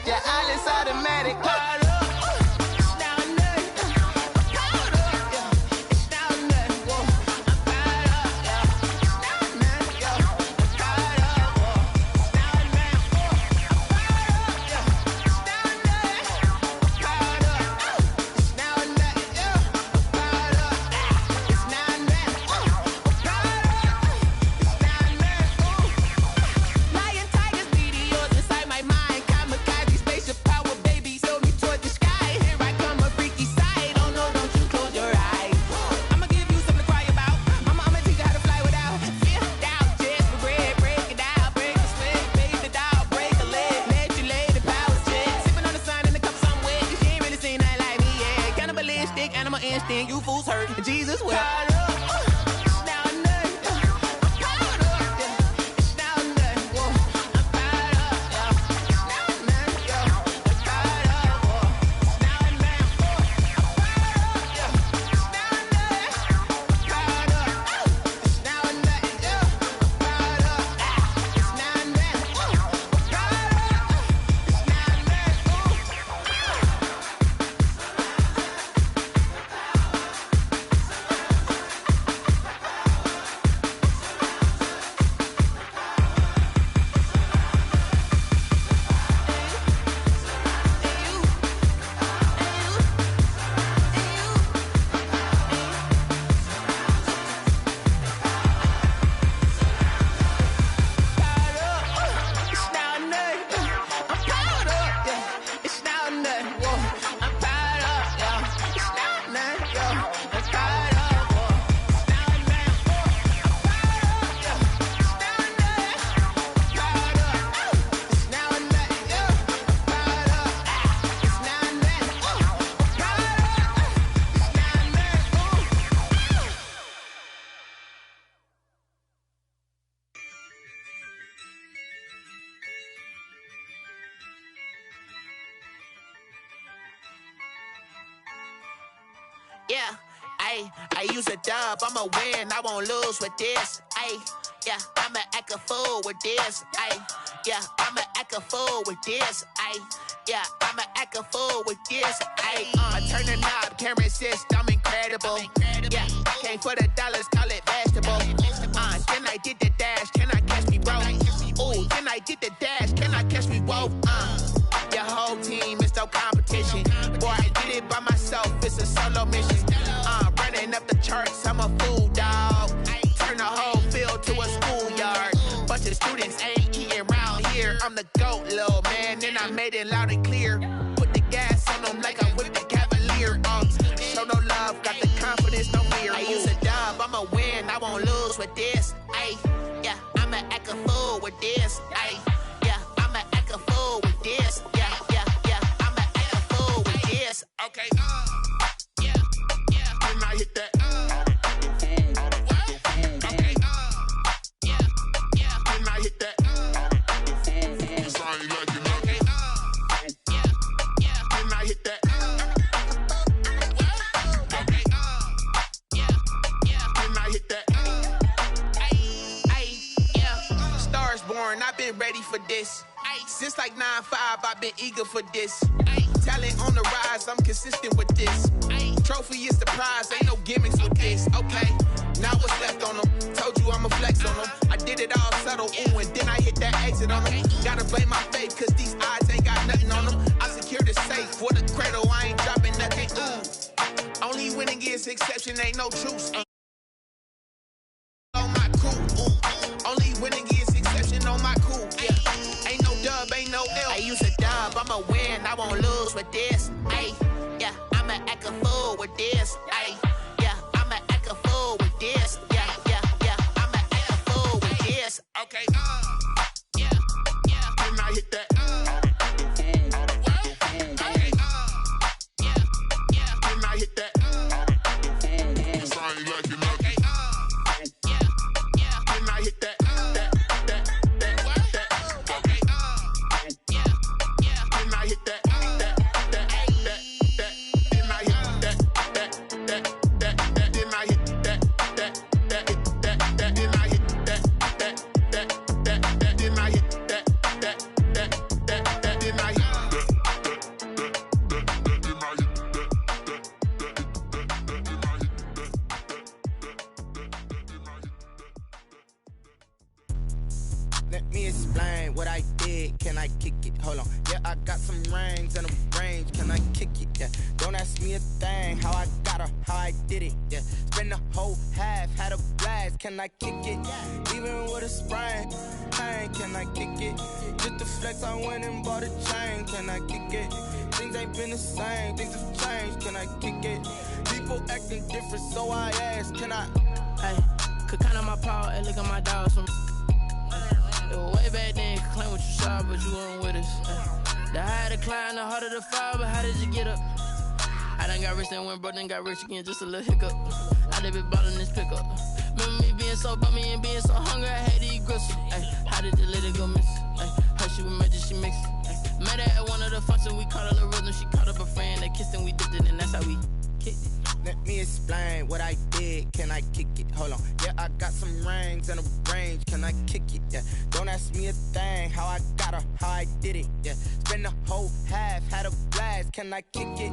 Yeah, all is automatic. You fools hurt, Jesus will. Yeah, I use a dub, I'ma win, I won't lose with this. Yeah, I'ma act a fool with this. Yeah, I'ma act a fool with this. Yeah, I'ma act a fool with this. I turn the knob, camera assist, I'm incredible. Yeah, came for the dollars, call it vegetable. Then I did the dash, can I catch me, bro? Ooh, then I did the dash, can I catch me, whoa? Your whole team is no competition. Boy, I did it by myself, it's a solo mission. Running up the charts, I'm a fool, dog. Turn the whole field to a schoolyard. Bunch of students ain't eating round here. I'm the GOAT, little man, and I made it loud and clear. Put the gas on them like I'm with the Cavalier. Show no love, got the confidence, no fear. I use a dub, I'ma win, I won't lose with this. Yeah, I'ma act a fool with this. Yeah, I'ma act a fool with this. Yeah, I'ma act a fool with this. Okay, yeah, when I hit that. Okay, yeah, when I hit that. I ain't like it, okay, yeah, when I hit that. Okay, yeah, when I hit that. Yeah, stars born, I've been ready for this. Since like 9-5, I've been eager for this. Talent on the rise, I'm consistent with this. Trophy is the prize, ain't no gimmicks with this. Okay, now what's left on them? Told you I'ma flex on them. I did it all subtle, ooh, and then I hit that exit on them. Gotta blame my faith, cause these odds ain't got nothing on them. I secured the safe for the cradle, I ain't dropping nothing, ooh. Only winning is exception, ain't no truce. On my crew, ooh. Only winning is exception on my crew, yeah. Ain't no dub, ain't no L. I use a dub, I'ma win, I won't lose with this. Yeah, I'ma act a fool with this. Yeah, I'ma act a fool with this. Yeah, I'ma act a fool with this. Okay, yeah, when I hit that. Okay, yeah, when I hit that. I ain't like it, okay, yeah, when I hit that. kick it? Hold on. Yeah, I got some rings and a range. Can I kick it? Yeah. Don't ask me a thing. How I got her, how I did it. Yeah. Spend the whole half, had a blast. Can I kick it? Even with a sprain. Hey, can I kick it? Just to flex, I went and bought a chain. Can I kick it? Things ain't been the same. Things have changed. Can I kick it? People acting different, so I ask. Can I? Hey, could count on my power and look at my dogs from. It was way back then, could claim what you saw, but you weren't with us. The higher the climb, the harder the fall, but how did you get up? I done got rich, then went broke, then got rich again, just a little hiccup. I done been bottling this pickup. Remember me being so bummy and being so hungry, I had to eat gristle. Ay, how did the lady go miss? Ay, her she was magic, she mixed. Ay, met her at one of the functions, we caught a little rhythm, she caught up a friend, they kissed and we dipped it, and that's how we kicked it. Let me explain what I did. Can I kick it? Hold on. Yeah, I got some rings and a range. Can I kick it? Yeah. Don't ask me a thing. How I got her, how I did it. Yeah. Spend the whole half, had a blast. Can I kick it?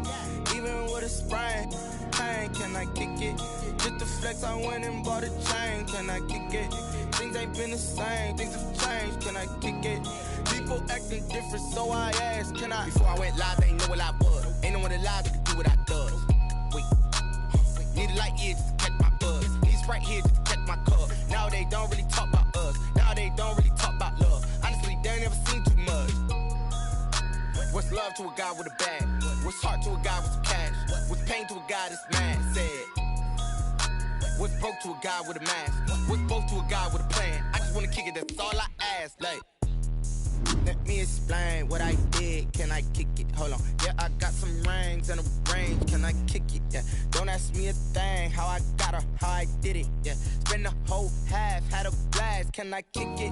Even with a sprain. Hey, can I kick it? Just to flex, I went and bought a chain. Can I kick it? Things ain't been the same. Things have changed. Can I kick it? People acting different, so I ask. Can I? Before I went live, they ain't know what I was. Ain't no one alive that could do what I does. Need a light year just to catch my buzz. Need Sprite here just to catch my cup. Now they don't really talk about us. Now they don't really talk about love. Honestly, they ain't never seen too much. What's love to a guy with a bag? What's heart to a guy with some cash? What's pain to a guy that's mad? Said. What's broke to a guy with a mask? What's both to a guy with a plan? I just wanna kick it, that's all I ask. Like, let me explain what I did. Can I kick it? Hold on. Yeah, I got some rings and a range. Can I kick it? Yeah. Don't ask me a thing. How I got her, how I did it. Yeah. Spend the whole half, had a blast. Can I kick it?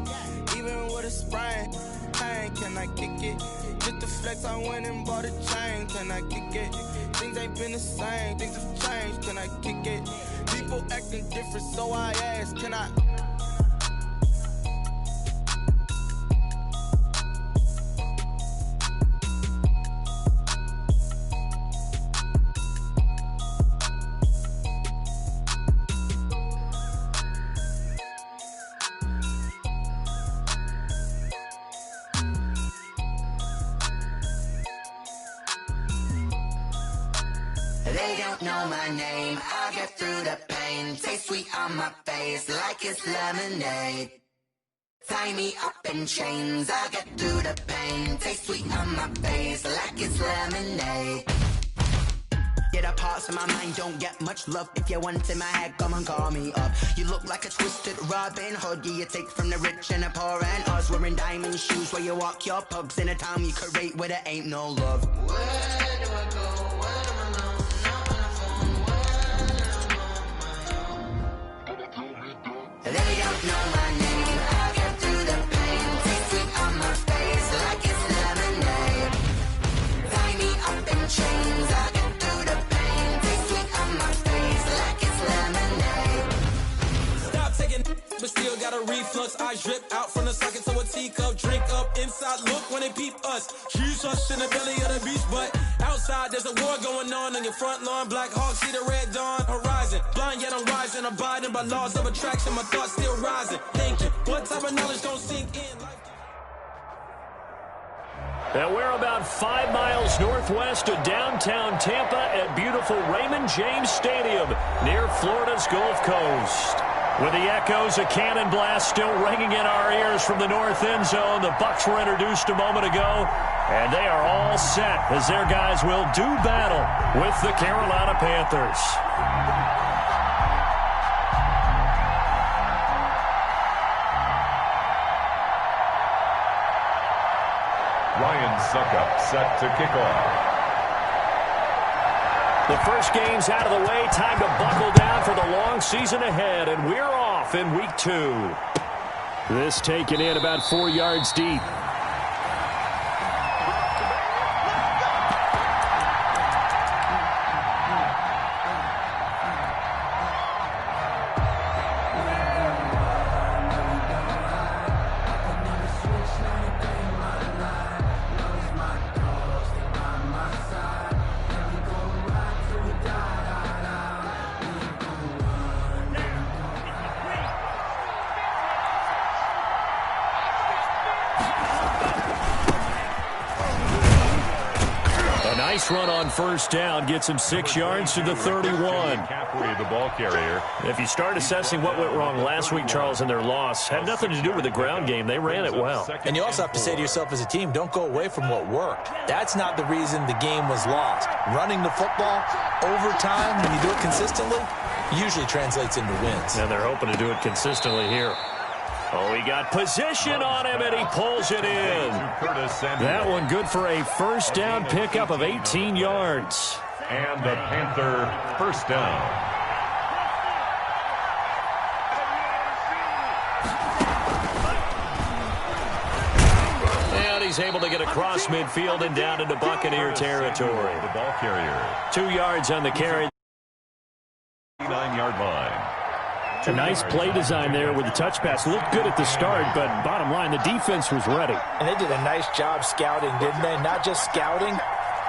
Even with a sprain. Hey, can I kick it? Just to flex, I went and bought a chain. Can I kick it? Things ain't been the same. Things have changed. Can I kick it? People acting different, so I ask. Can I? They don't know my name, I get through the pain. Taste sweet on my face like it's lemonade. Tie me up in chains, I get through the pain. Taste sweet on my face like it's lemonade. Yeah, the parts of my mind don't get much love. If you want in my head, come and call me up. You look like a twisted Robin Hood. Yeah, you take from the rich and the poor and us. Wearing diamond shoes where you walk your pugs in a town you create where there ain't no love. Where do I go? They don't know my name, I get through the pain. Taste sweet on my face like it's lemonade. Tie me up in chains, I get through the pain. Taste sweet on my face like it's lemonade. Stop taking but still got a reflux. I drip out from the socket to a teacup. Drink up inside, look when they peep us. Jesus in the belly of the beast, but outside there's a war going on your front lawn. Black Hawk, see the red dawn horizon. Blind yet I'm rising, abiding by laws of attraction. My thoughts still rising. Thinking, what type of knowledge don't sink in? And we're about 5 miles northwest of downtown Tampa at beautiful Raymond James Stadium near Florida's Gulf Coast. With the echoes of cannon blast still ringing in our ears from the north end zone, the Bucs were introduced a moment ago, and they are all set as their guys will do battle with the Carolina Panthers. Ryan Suckup set to kick off. The first game's out of the way. Time to buckle down for the long season ahead, and we're off in week 2. This taken in about 4 yards deep. Nice run on first down. Gets him 6 yards to the 31. McCaffrey, the ball carrier. If you start assessing what went wrong last week, Charles, in their loss, had nothing to do with the ground game. They ran it well. And you also have to say to yourself as a team, don't go away from what worked. That's not the reason the game was lost. Running the football over time, when you do it consistently, usually translates into wins. And they're hoping to do it consistently here. Oh, he got position on him, and he pulls it in. That one good for a first down pickup of 18 yards. And the Panther first down. And he's able to get across midfield and down into Buccaneer territory. The ball carrier. 2 yards on the carry. 9-yard line. A nice play design there with the touch pass. Looked good at the start, but bottom line, the defense was ready. And they did a nice job scouting, didn't they? Not just scouting,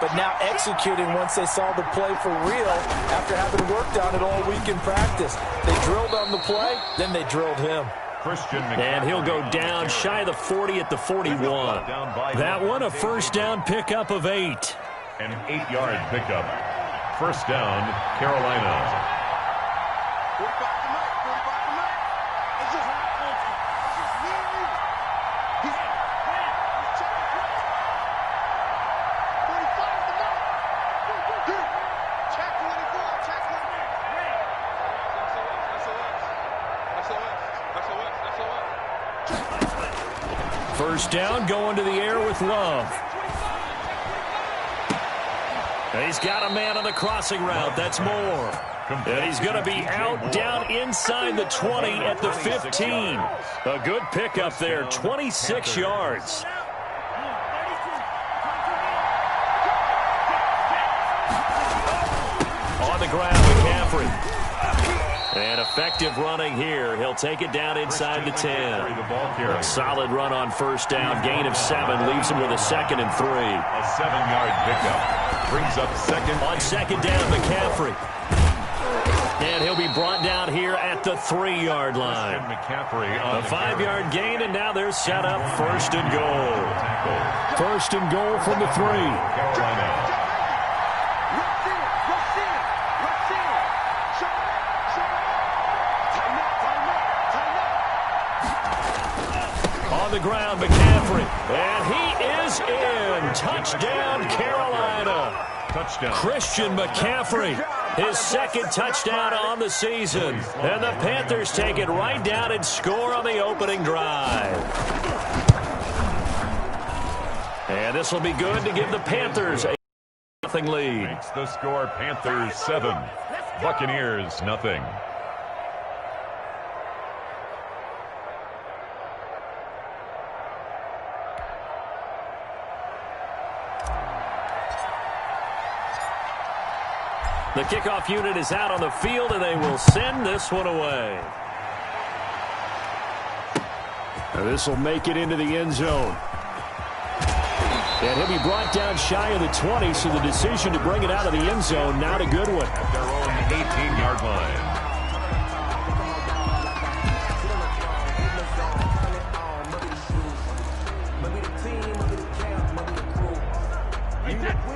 but now executing once they saw the play for real after having worked on it all week in practice. They drilled on the play, then they drilled him. And he'll go down shy of the 40 at the 41. That one a first down pickup of 8. An 8-yard pickup. First down, Carolina. First down, going to the air with Love. He's got a man on the crossing route. That's Moore. And he's going to be out down inside the 20 at the 15. A good pickup there, 26 yards. On the ground, McCaffrey. And effective running here. He'll take it down inside the 10. A solid run on first down. Gain of 7 leaves him with a 2nd and 3. A 7-yard pickup. Brings up second. On second down, McCaffrey. And he'll be brought down here at the 3-yard line. A 5-yard gain, and now they're set up first and goal. First and goal from the 3. Carolina. On the ground, McCaffrey. And he is in. Touchdown, Carolina. Touchdown. Christian McCaffrey, his 2nd touchdown on the season. And the Panthers take it right down and score on the opening drive. And this will be good to give the Panthers a 0-0 lead. Makes the score Panthers 7, Buccaneers 0. The kickoff unit is out on the field, and they will send this one away. This will make it into the end zone. And he'll be brought down shy of the 20, so the decision to bring it out of the end zone, not a good one. At their own 18-yard line.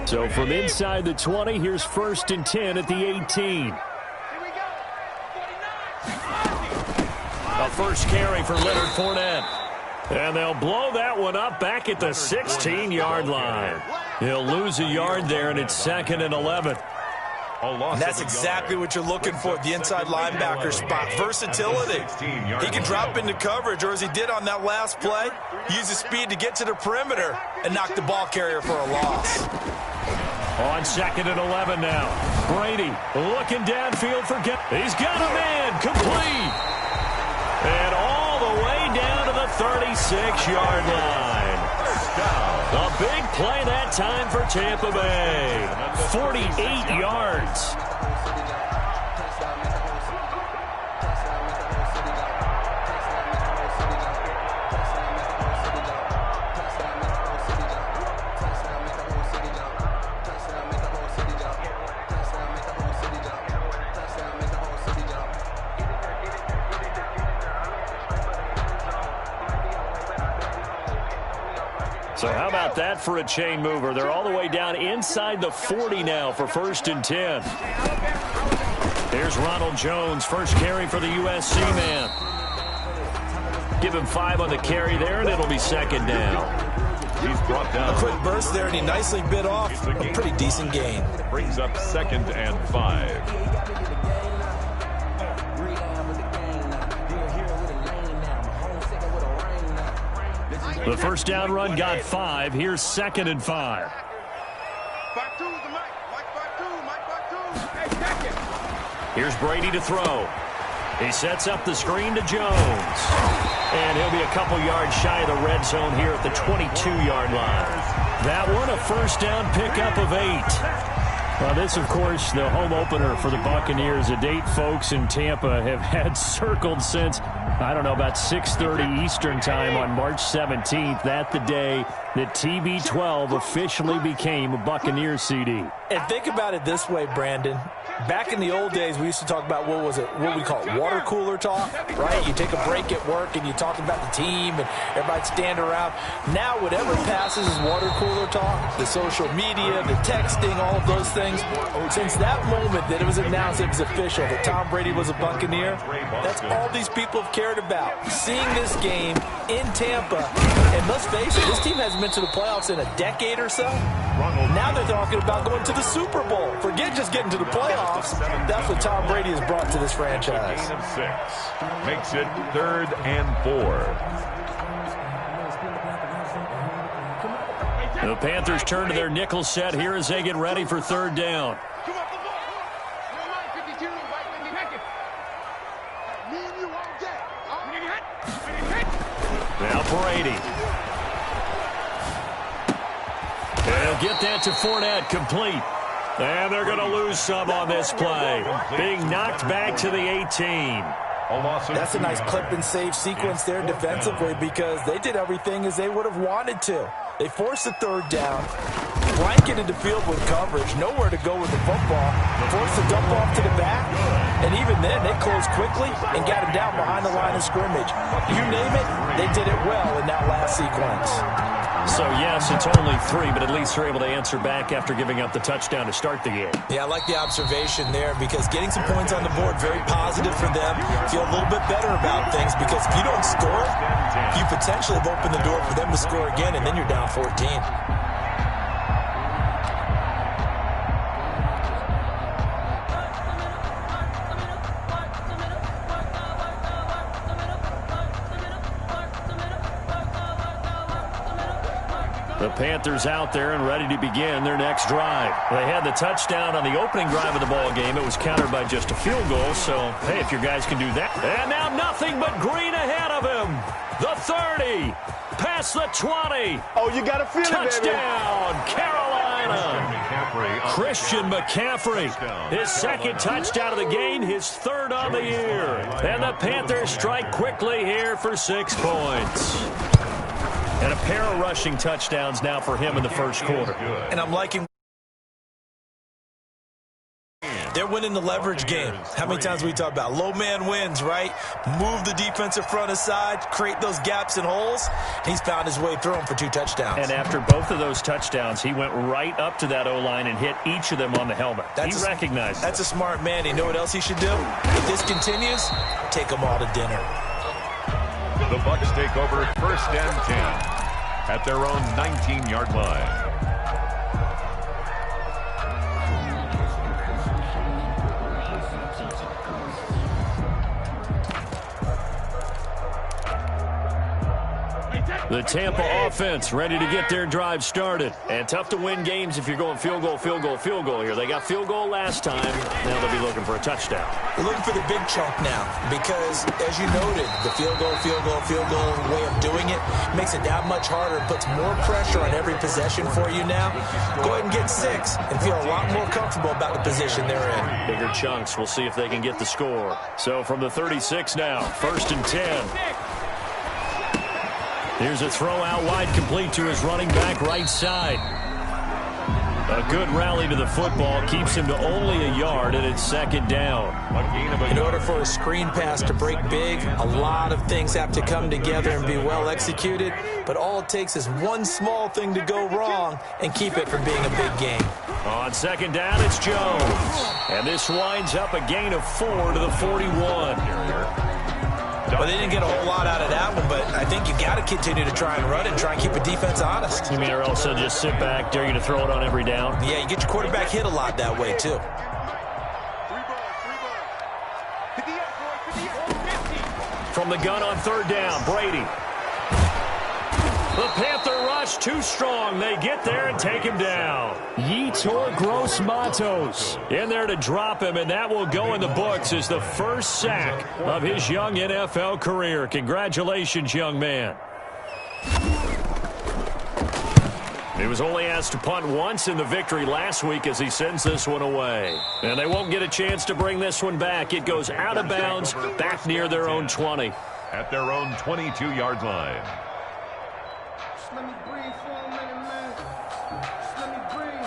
So from inside the 20, here's 1st and 10 at the 18. A first carry for Leonard Fournette. And they'll blow that one up back at the 16-yard line. He'll lose a yard there, and it's 2nd and 11. And that's exactly what you're looking for, the inside linebacker spot. Versatility. He can drop into coverage, or as he did on that last play, use his speed to get to the perimeter and knock the ball carrier for a loss. On 2nd and 11 now. Brady looking downfield for he's got a man complete. And all the way down to the 36-yard line. A big play that time for Tampa Bay. 48 yards. So how about that for a chain mover? They're all the way down inside the 40 now for 1st and 10. Here's Ronald Jones, first carry for the USC man. Give him 5 on the carry there, and it'll be 2nd down. He's brought down. A quick burst there, and he nicely bit off a pretty decent gain. Brings up 2nd and 5. The first down run got 5. Here's 2nd and 5. Here's Brady to throw. He sets up the screen to Jones. And he'll be a couple yards shy of the red zone here at the 22-yard line. That one, a first down pickup of 8. Well, this, of course, the home opener for the Buccaneers. A date folks in Tampa have had circled since, I don't know, about 6:30 Eastern time on March 17th. That the day that TB12 officially became a Buccaneers CD. And think about it this way, Brandon. Back in the old days, we used to talk about, what we call it, water cooler talk, right? You take a break at work and you talk about the team and everybody stand around. Now, whatever passes is water cooler talk, the social media, the texting, all of those things. Since that moment that it was announced, it was official, that Tom Brady was a Buccaneer, that's all these people have cared about. Seeing this game in Tampa, and let's face it, this team hasn't been to the playoffs in a decade or so. Now they're talking about going to the Super Bowl. Forget just getting to the playoffs. That's what Tom Brady has brought to this franchise. Gain of 6. Makes it 3rd and 4. The Panthers turn to their nickel set here as they get ready for 3rd down. Now Brady. They'll get that to Fournette, complete. And they're going to lose some on this play. Being knocked back to the 18. That's a nice clip and save sequence there defensively because they did everything as they would have wanted to. They forced the 3rd down, blanketed the field with coverage, nowhere to go with the football, forced the dump off to the back, and even then they closed quickly and got him down behind the line of scrimmage. You name it, they did it well in that last sequence. So, yes, it's only 3, but at least they're able to answer back after giving up the touchdown to start the game. Yeah, I like the observation there because getting some points on the board, very positive for them. Feel a little bit better about things because if you don't score, you potentially have opened the door for them to score again, and then you're down 14. The Panthers out there and ready to begin their next drive. They had the touchdown on the opening drive of the ball game. It was countered by just a field goal, so, hey, if your guys can do that. And now nothing but green ahead of him. The 30, past the 20. Oh, you got to feel it, baby. Touchdown, Carolina. Christian McCaffrey, his 2nd touchdown of the game, his 3rd on the year. And the Panthers strike quickly here for 6 points. And a pair of rushing touchdowns now for him in the first quarter. And I'm liking. They're winning the leverage game. How many times we talk about low man wins, right? Move the defensive front aside, create those gaps and holes. He's found his way through them for 2 touchdowns. And after both of those touchdowns, he went right up to that O-line and hit each of them on the helmet. He recognized That's a smart man. You know what else he should do? If this continues, take them all to dinner. The Bucs take over 1st and 10 at their own 19-yard line. The Tampa offense ready to get their drive started. And tough to win games if you're going field goal, field goal, field goal here. They got field goal last time. Now they'll be looking for a touchdown. We're looking for the big chunk now because, as you noted, the field goal way of doing it makes it that much harder, puts more pressure on every possession for you now. Go ahead and get 6 and feel a lot more comfortable about the position they're in. Bigger chunks. We'll see if they can get the score. So from the 36 now, 1st and 10. Here's a throw out wide, complete to his running back right side. A good rally to the football keeps him to only a yard, and it's second down. In order for a screen pass to break big, a lot of things have to come together and be well executed, but all it takes is one small thing to go wrong and keep it from being a big gain. On second down, it's Jones. And this winds up a gain of 4 to the 41. Well, they didn't get a whole lot out of that one, but I think you got to continue to try and run it and try and keep a defense honest. You mean, or else they'll just sit back, dare you to throw it on every down? Yeah, you get your quarterback hit a lot that way, too. From the gun on third down, Brady. The Panther rush too strong. They get there and take him down. Yetur Gross-Matos in there to drop him, and that will go in the books as the first sack of his young NFL career. Congratulations, young man. He was only asked to punt once in the victory last week as he sends this one away. And they won't get a chance to bring this one back. It goes out of bounds back near their own 20. At their own 22-yard line. Let me breathe for a minute, man. Let me breathe.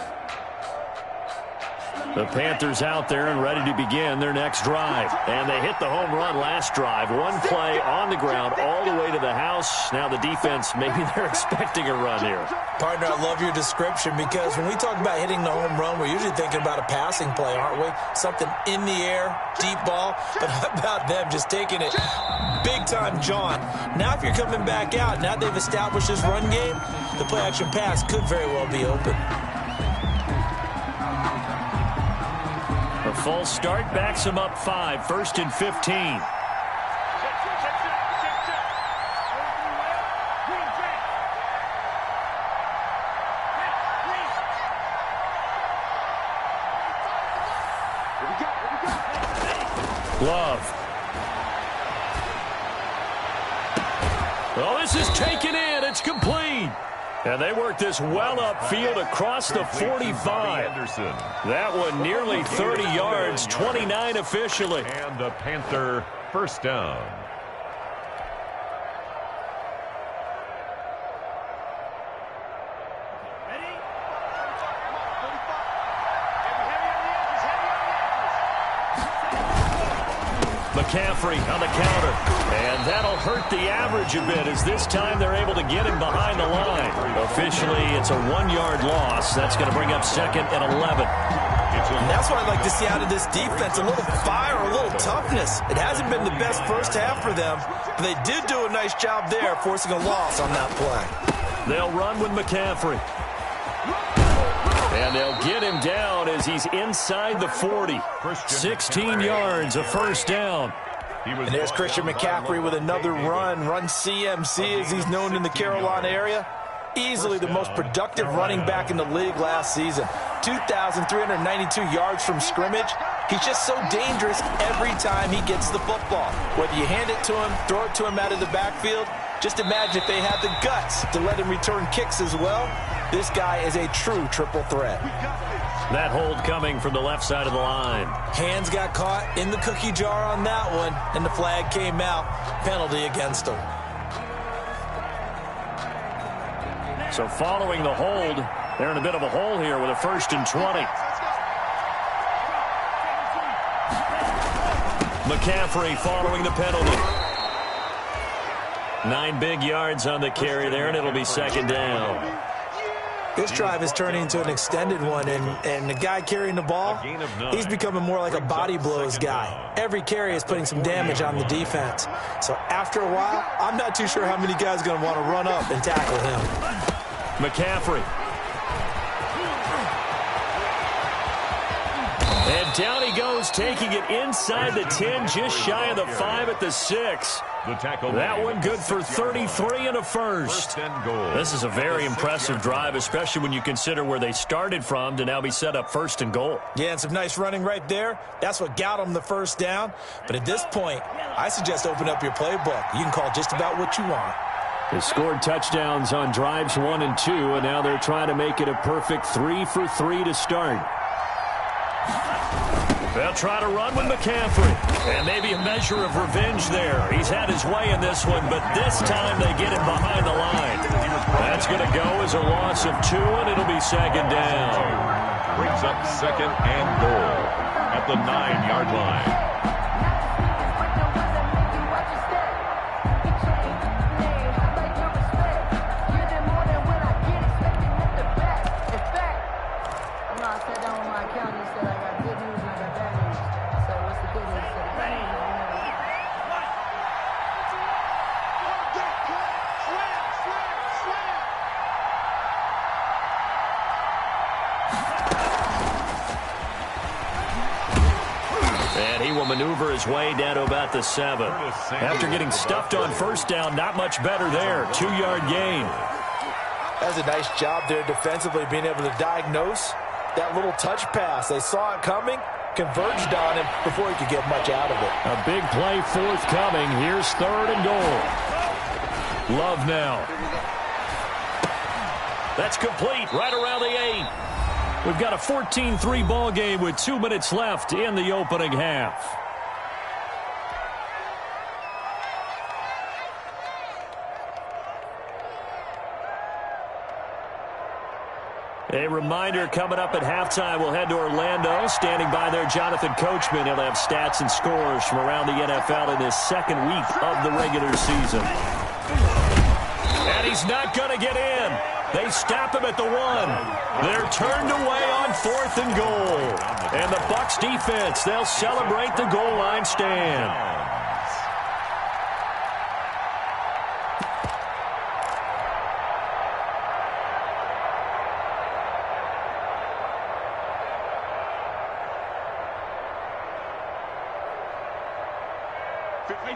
The Panthers out there and ready to begin their next drive. And they hit the home run last drive. One play on the ground all the way to the house. Now the defense, maybe they're expecting a run here. Partner, I love your description because when we talk about hitting the home run, we're usually thinking about a passing play, aren't we? Something in the air, deep ball. But how about them just taking it big-time jaunt? Now if you're coming back out, now they've established this run game, the play-action pass could very well be open. A false start backs him up 5, 1st and 15. Love. Oh, this is taken in. It's complete. And they work this well upfield across the 45. That one nearly 30 yards, 29 officially. And the Panther first down. McCaffrey on the counter. And that'll hurt the average a bit as this time they're able to get him behind the line. Officially, it's a 1-yard loss. That's going to bring up 2nd and 11. And that's what I'd like to see out of this defense, a little fire, a little toughness. It hasn't been the best first half for them, but they did do a nice job there forcing a loss on that play. They'll run with McCaffrey. And they'll get him down as he's inside the 40. 16 yards, a first down. And there's Christian McCaffrey with another run CMC as he's known in the Carolina area. Easily the most productive running back in the league last season. 2,392 yards from scrimmage. He's just so dangerous every time he gets the football. Whether you hand it to him, throw it to him out of the backfield, just imagine if they had the guts to let him return kicks as well. This guy is a true triple threat. That hold coming from the left side of the line. Hands got caught in the cookie jar on that one, and the flag came out. Penalty against him. So following the hold, they're in a bit of a hole here with a 1st and 20. McCaffrey following the penalty. 9 big yards on the carry there, and it'll be 2nd down. This drive is turning into an extended one, and the guy carrying the ball, he's becoming more like a body blows guy. Every carry is putting some damage on the defense. So after a while, I'm not too sure how many guys are going to want to run up and tackle him. McCaffrey. And down he goes, taking it inside the 10, just shy of the 5 at the 6. That one good for 33 and a first. This is a very impressive drive, especially when you consider where they started from to now be set up 1st and goal. Yeah, and some nice running right there. That's what got them the first down. But at this point, I suggest open up your playbook. You can call just about what you want. They scored touchdowns on drives 1 and 2, and now they're trying to make it a perfect 3 for 3 to start. They'll try to run with McCaffrey. And maybe a measure of revenge there. He's had his way in this one, but this time they get him behind the line. That's going to go as a loss of 2, and it'll be second down. Brings up second and goal at the 9-yard line. And he will maneuver his way down to about the 7. After getting stuffed on first down, not much better there. 2-yard gain. That's a nice job there defensively, being able to diagnose that little touch pass. They saw it coming, converged on him before he could get much out of it. A big play forthcoming. Here's 3rd and goal. Love now. That's complete right around the 8. We've got a 14-3 ball game with 2 minutes left in the opening half. A reminder, coming up at halftime, we'll head to Orlando. Standing by there, Jonathan Coachman. He'll have stats and scores from around the NFL in this second week of the regular season. And he's not going to get in. They stop him at the 1. They're turned away on 4th and goal. And the Bucs defense, they'll celebrate the goal line stand.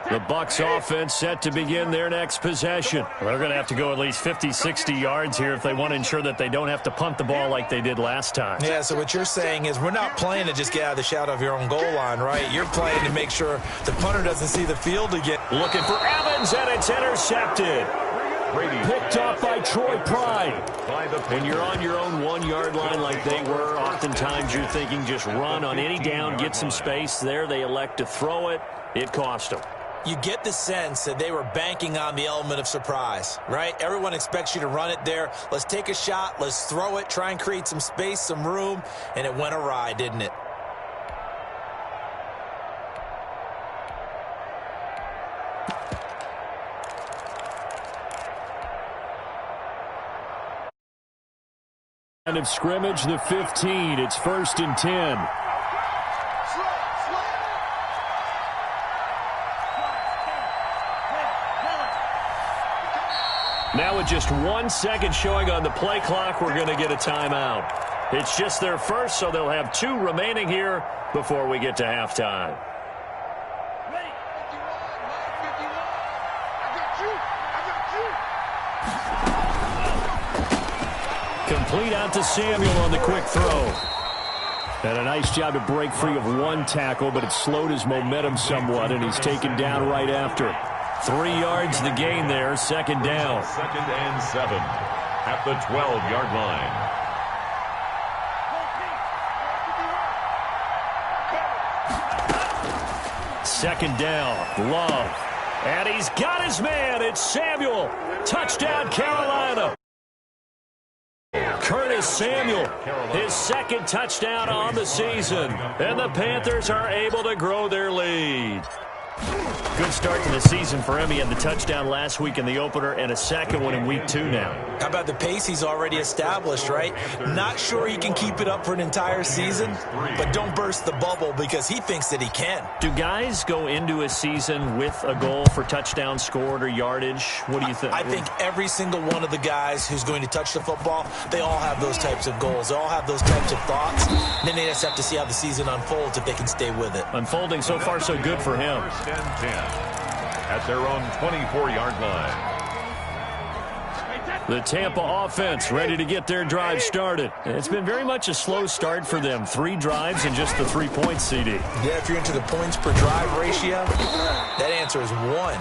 The Bucs offense set to begin their next possession. They're going to have to go at least 50, 60 yards here if they want to ensure that they don't have to punt the ball like they did last time. Yeah, so what you're saying is we're not playing to just get out of the shadow of your own goal line, right? You're playing to make sure the punter doesn't see the field again. Looking for Evans, and it's intercepted. Picked off by Troy Pride. When you're on your own 1-yard line like they were, oftentimes you're thinking just run on any down, get some space. There they elect to throw it. It cost them. You get the sense that they were banking on the element of surprise, right? Everyone expects you to run it there. Let's take a shot. Let's throw it. Try and create some space, some room. And it went awry, didn't it? End of scrimmage, the 15. It's 1st and 10. Now with just 1 second showing on the play clock, we're going to get a timeout. It's just their first, so they'll have 2 remaining here before we get to halftime. Complete out to Samuel on the quick throw. And a nice job to break free of 1 tackle, but it slowed his momentum somewhat, and he's taken down right after. 3 yards the gain there, 2nd down. 2nd and 7 at the 12-yard line. Second down, Love. And he's got his man. It's Samuel. Touchdown, Carolina. Curtis Samuel, his 2nd touchdown on the season. And the Panthers are able to grow their lead. Good start to the season for him. He had the touchdown last week in the opener and a 2nd one in week 2 now. How about the pace he's already established, right? Not sure he can keep it up for an entire season, but don't burst the bubble because he thinks that he can. Do guys go into a season with a goal for touchdown scored or yardage? What do you think? I think every single one of the guys who's going to touch the football, they all have those types of goals. They all have those types of thoughts. Then they just have to see how the season unfolds if they can stay with it. Unfolding so far so good for him. 1st and 10 at their own 24-yard line. The Tampa offense ready to get their drive started. It's been very much a slow start for them. 3 drives and just the 3 points, CD. Yeah, if you're into the points per drive ratio, that answer is 1.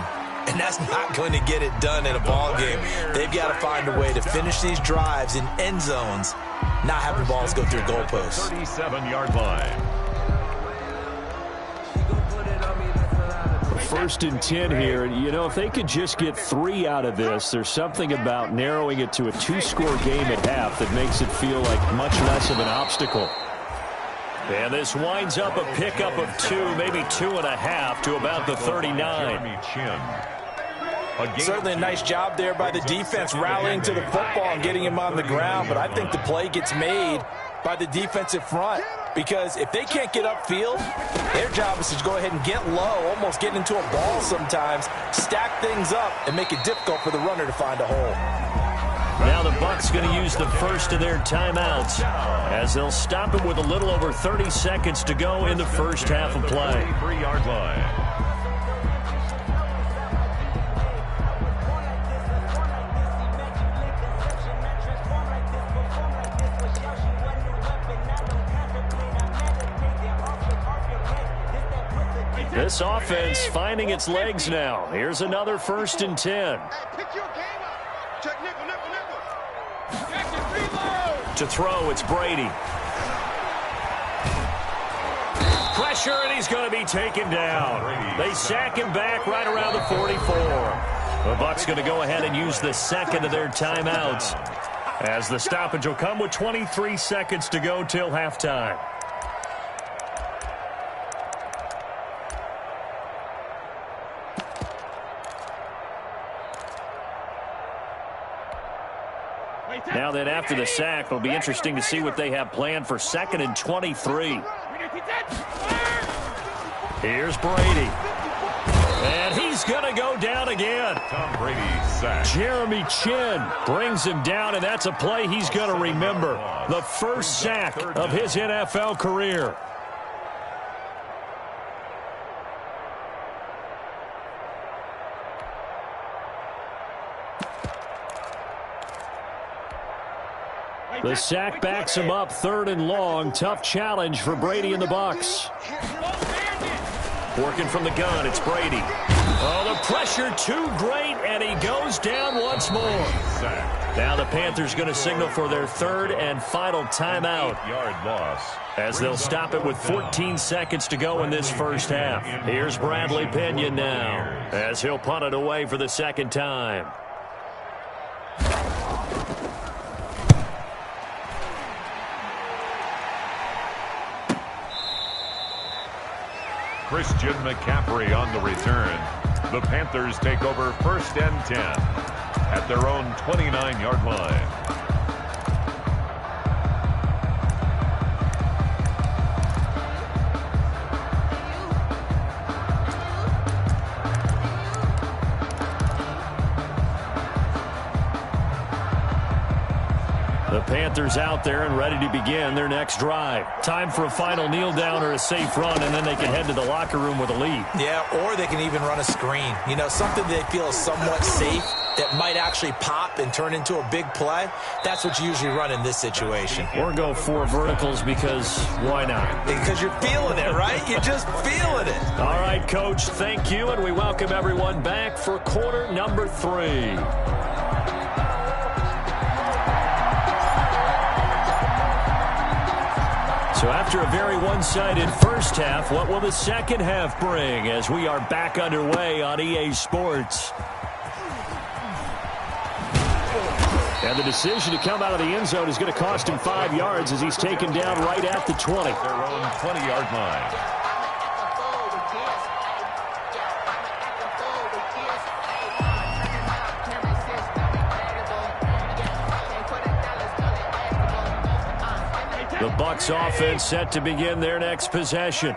And that's not going to get it done in a ball game. They've got to find a way to finish these drives in end zones, not having balls go through goalposts. 37-yard line. 1st and 10 here. You know, if they could just get 3 out of this, there's something about narrowing it to a 2-score game at half that makes it feel like much less of an obstacle. And this winds up a pickup of 2, maybe 2.5 to about the 39. Certainly a nice job there by the defense rallying to the football and getting him on the ground, but I think the play gets made by the defensive front, because if they can't get upfield, their job is to go ahead and get low, almost get into a ball sometimes, stack things up, and make it difficult for the runner to find a hole. Now the Bucs going to use the first of their timeouts as they'll stop it with a little over 30 seconds to go in the first half of play. 3-yard line. This offense finding its legs now. Here's another 1st and 10. To throw, it's Brady. Pressure, and he's going to be taken down. They sack him back right around the 44. The Bucs going to go ahead and use the second of their timeouts, as the stoppage will come with 23 seconds to go till halftime. Now then, after the sack, it'll be interesting to see what they have planned for 2nd and 23. Here's Brady. And he's going to go down again. Tom Brady sack. Jeremy Chin brings him down, and that's a play he's going to remember. The first sack of his NFL career. The sack backs him up, 3rd and long. Tough challenge for Brady and the Bucs. Working from the gun, it's Brady. Oh, the pressure too great, and he goes down once more. Now the Panthers going to signal for their 3rd and final timeout, 8-yard loss, as they'll stop it with 14 seconds to go in this first half. Here's Bradley Pinion now, as he'll punt it away for the 2nd time. Christian McCaffrey on the return. The Panthers take over 1st and 10 at their own 29-yard line. The Panthers out there and ready to begin their next drive. Time for a final kneel down or a safe run, and then they can head to the locker room with a lead. Yeah, or they can even run a screen. You know, something they feel is somewhat safe that might actually pop and turn into a big play. That's what you usually run in this situation. Or go 4 verticals, because why not? Because you're feeling it, right? You're just feeling it. All right, Coach, thank you, and we welcome everyone back for quarter number 3. So after a very one-sided first half, what will the second half bring as we are back underway on EA Sports? And the decision to come out of the end zone is going to cost him 5 yards as he's taken down right at the 20. Their own 20-yard line. The Bucs offense set to begin their next possession.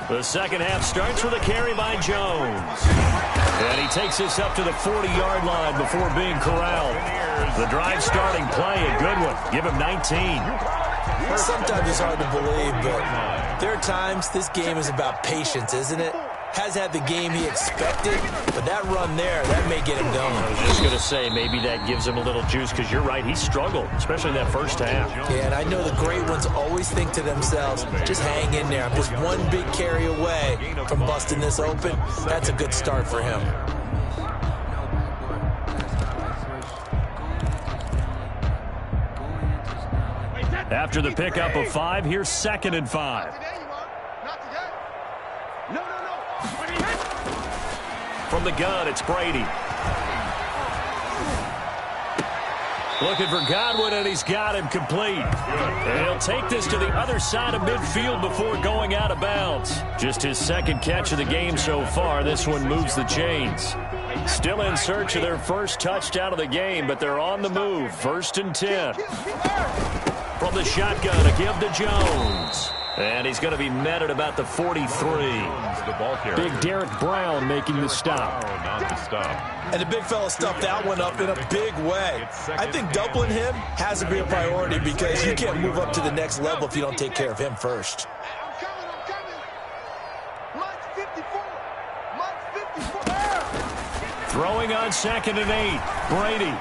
The second half starts with a carry by Jones. And he takes this up to the 40-yard line before being corralled. The drive starting play, a good one. Give him 19. Sometimes it's hard to believe, but there are times this game is about patience, isn't it? Has had the game he expected, but that run there, that may get him going. I was just going to say, maybe that gives him a little juice, because you're right, he struggled, especially in that first half. Yeah, and I know the great ones always think to themselves, just hang in there. I'm just one big carry away from busting this open. That's a good start for him. After the pickup of 5, here's 2nd and 5. From the gun, it's Brady. Looking for Godwin, and he's got him complete. And he'll take this to the other side of midfield before going out of bounds. Just his 2nd catch of the game so far. This one moves the chains. Still in search of their first touchdown of the game, but they're on the move. 1st and 10. From the shotgun, a give to Jones. And he's going to be met at about the 43. Big Derek Brown making the stop. And the big fella stuffed that one up in a big way. I think doubling him has to be a priority because you can't move up to the next level if you don't take care of him first. Throwing on 2nd and 8. Brady.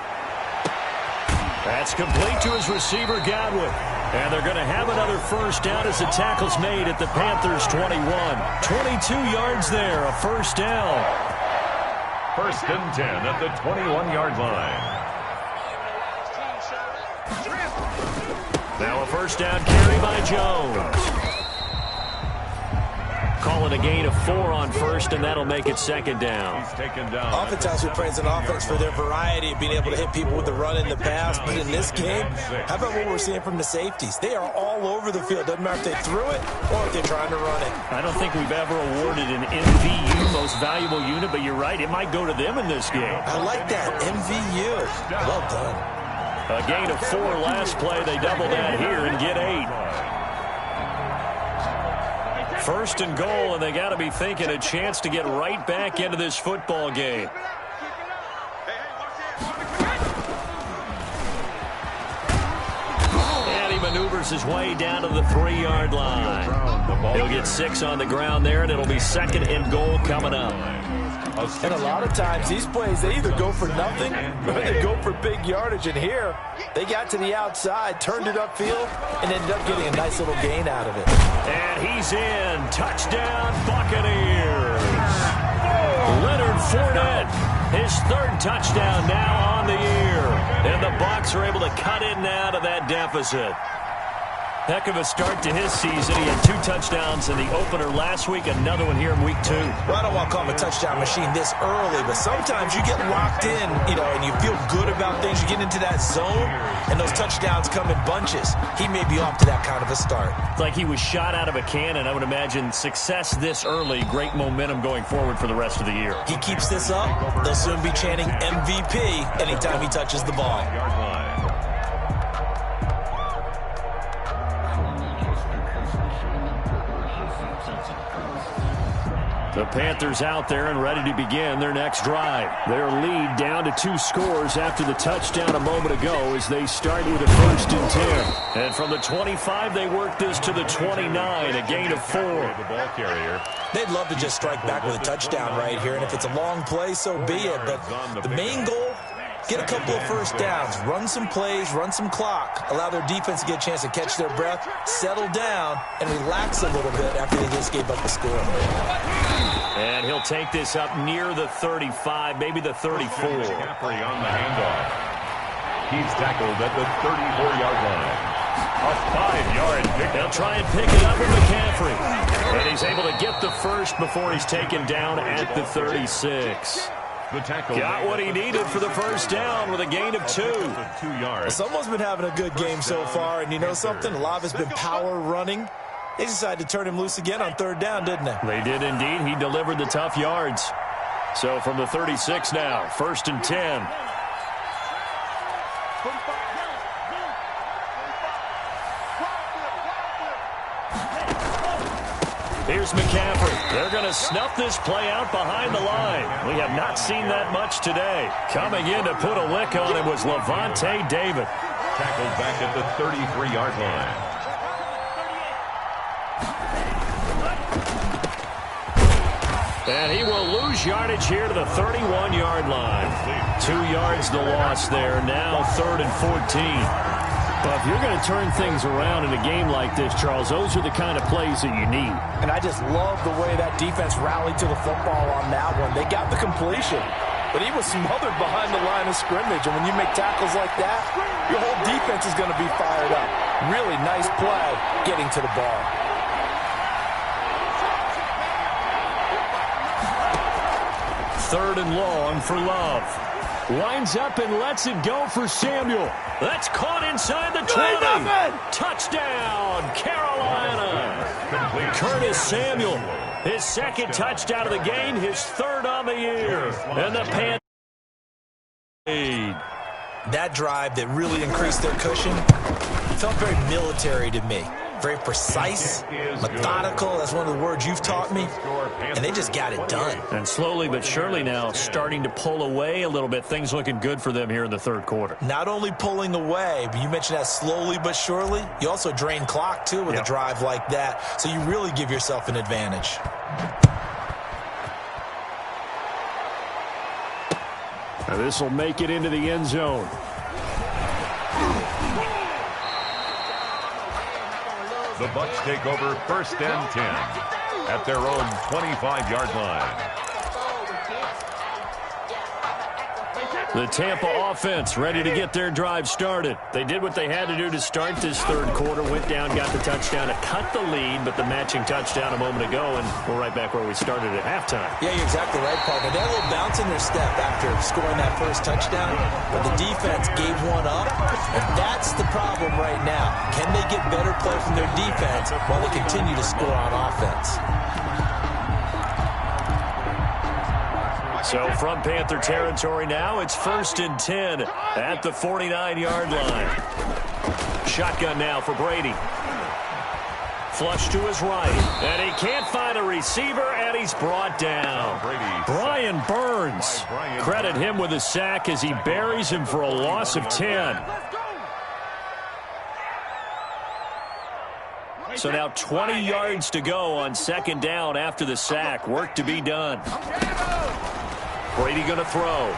That's complete to his receiver, Godwin. And they're going to have another first down as the tackle's made at the Panthers' 21. 22 yards there, a first down. 1st and 10 at the 21-yard line. Now a first down carry by Jones. Call it a gain of 4 on 1st, and that'll make it 2nd down. He's taken down. Oftentimes we praise an offense for their variety of being able to hit people with the run in the pass, but in this game, how about what we're seeing from the safeties? They are all over the field. Doesn't matter if they threw it or if they're trying to run it. I don't think we've ever awarded an MVU, most valuable unit, but you're right, it might go to them in this game. I like that, MVU. Well done. A gain of 4 last play. They double that here and get 8. 1st and goal, and they got to be thinking a chance to get right back into this football game. And he maneuvers his way down to the 3-yard line. He'll get 6 on the ground there, and it'll be 2nd and goal coming up. And a lot of times these plays, they either go for nothing or they go for big yardage. And here, they got to the outside, turned it upfield, and ended up getting a nice little gain out of it. And he's in. Touchdown, Buccaneers. Leonard Fournette, his 3rd touchdown now on the year. And the Bucs are able to cut in now to that deficit. Heck of a start to his season. He had 2 touchdowns in the opener last week, another one here in week 2. Well, I don't want to call him a touchdown machine this early, but sometimes you get locked in, and you feel good about things. You get into that zone, and those touchdowns come in bunches. He may be off to that kind of a start. It's like he was shot out of a cannon. I would imagine success this early, great momentum going forward for the rest of the year. He keeps this up, they'll soon be chanting MVP anytime he touches the ball. The Panthers out there and ready to begin their next drive. Their lead down to 2 scores after the touchdown a moment ago as they start with a 1st and 10. And from the 25, they work this to the 29, a gain of 4. The ball carrier. They'd love to just strike back with a touchdown right here, and if it's a long play, so be it. But the main goal, get a couple of first downs, run some plays, run some clock, allow their defense to get a chance to catch their breath, settle down, and relax a little bit after they just gave up the score. And he'll take this up near the 35, maybe the 34. McCaffrey on the handoff. He's tackled at the 34-yard line. A 5-yard pick. They'll try and pick it up with McCaffrey. And he's able to get the first before he's taken down at the 36. The tackle got what he needed for the first down with a gain of 2. 2 yards. Someone's been having a good game so far, and you know something? A lot of it's been power running. They decided to turn him loose again on 3rd down, didn't they? They did indeed. He delivered the tough yards. So from the 36 now, 1st and 10. Here's McCaffrey. They're going to snuff this play out behind the line. We have not seen that much today. Coming in to put a lick on him was Levante David. Tackled back at the 33-yard line. And he will lose yardage here to the 31-yard line. 2 yards the loss there. Now 3rd and 14. But if you're going to turn things around in a game like this, Charles, those are the kind of plays that you need. And I just love the way that defense rallied to the football on that one. They got the completion. but he was smothered behind the line of scrimmage. And when you make tackles like that, your whole defense is going to be fired up. Really nice play getting to the ball. Third and long for Love. Winds up and lets it go for Samuel. That's caught inside the 20. Touchdown, Carolina. Curtis Samuel, his second touchdown of the game, his third on the year. And the Panthers. That drive that really increased their cushion felt very military to me. Very precise, methodical. That's one of the words you've taught me. And they just got it done. And slowly but surely now starting to pull away a little bit. Things looking good for them here in the third quarter. Not only pulling away, but you mentioned that slowly but surely. You also drain clock, too, with a drive like that. So you really give yourself an advantage. Now this will make it into the end zone. The Bucs take over 1st and 10 at their own 25-yard line. The Tampa offense ready to get their drive started. They did what they had to do to start this third quarter. Went down, got the touchdown to cut the lead, but the matching touchdown a moment ago, and we're right back where we started at halftime. Yeah, you're exactly right, partner. They had a little bounce in their step after scoring that first touchdown, but the defense gave one up, and that's the problem right now. Can they get better play from their defense while they continue to score on offense? So from Panther territory now, it's 1st and 10 at the 49-yard line. Shotgun now for Brady. Flush to his right, and he can't find a receiver, and he's brought down. Brian Burns. Credit him with a sack as he buries him for a loss of 10. So now 20 yards to go on 2nd down after the sack. Work to be done. Brady going to throw.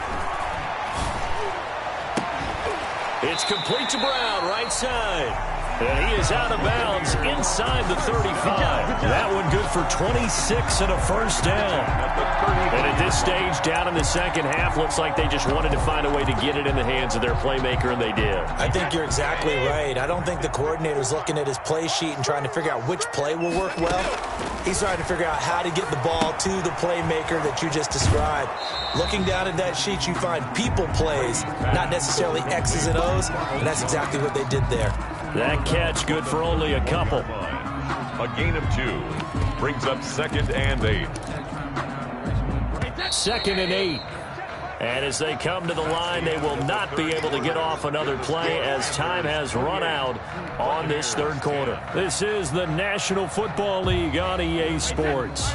It's complete to Brown, right side. And he is out of bounds inside the 35. That one good for 26 and a first down. And at this stage, down in the second half, looks like they just wanted to find a way to get it in the hands of their playmaker, and they did. I think you're exactly right. I don't think the coordinator's looking at his play sheet and trying to figure out which play will work well. He's trying to figure out how to get the ball to the playmaker that you just described. Looking down at that sheet, you find people plays, not necessarily X's and O's, and that's exactly what they did there. That catch good for only a couple. A gain of 2 brings up 2nd and 8. 2nd and 8. And as they come to the line, they will not be able to get off another play as time has run out on this third quarter. This is the National Football League on EA Sports.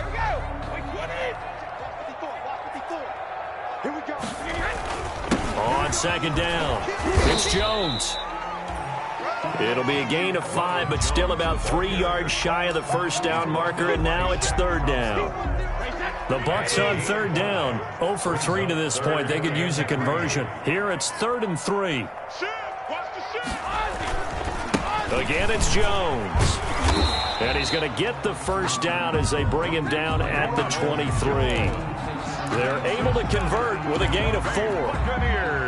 On 2nd down, it's Jones. It'll be a gain of 5, but still about 3 yards shy of the first down marker, and now it's 3rd down. The Bucs on 3rd down, 0 for 3 to this point. They could use a conversion. Here it's 3rd and 3. Again, it's Jones. And he's going to get the first down as they bring him down at the 23. They're able to convert with a gain of 4.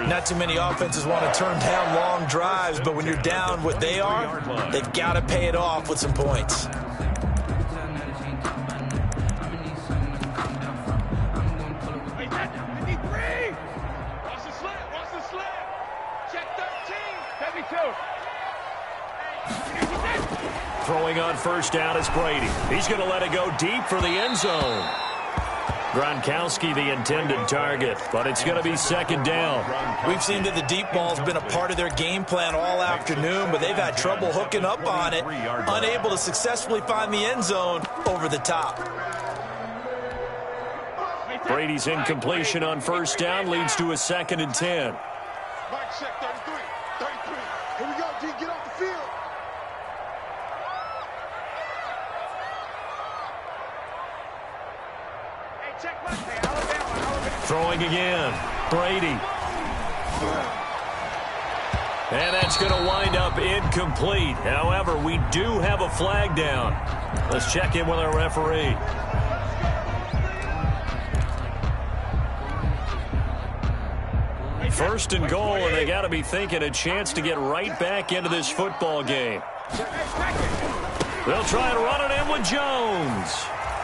Not too many offenses want to turn down long drives, but when you're down what they are, they've got to pay it off with some points. Throwing on first down is Brady. He's going to let it go deep for the end zone. Gronkowski the intended target, but it's going to be 2nd down. We've seen that the deep ball's been a part of their game plan all afternoon, but they've had trouble hooking up on it, unable to successfully find the end zone over the top. Brady's incompletion on first down leads to a 2nd and 10. Mike check 33. 33. Here we go, G. Get off the field. Throwing again. Brady. And that's going to wind up incomplete. However, we do have a flag down. Let's check in with our referee. First and goal, and they got to be thinking a chance to get right back into this football game. They'll try and run it in with Jones.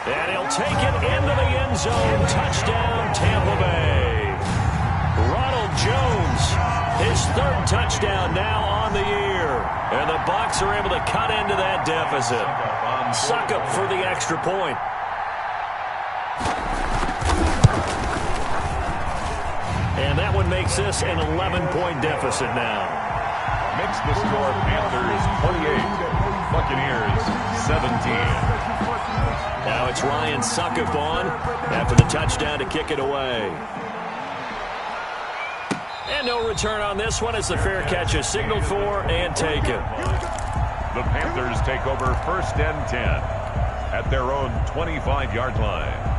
And he'll take it into the end zone. Touchdown, Tampa Bay. Ronald Jones, his third touchdown now on the year. And the Bucs are able to cut into that deficit. Suck up for the extra point. And that one makes this an 11-point deficit now. Makes the score Panthers 28, Buccaneers 17. Now it's Ryan Suckup on after the touchdown to kick it away. And no return on this one as the fair catch is signaled for and taken. The Panthers take over first and 10 at their own 25-yard line.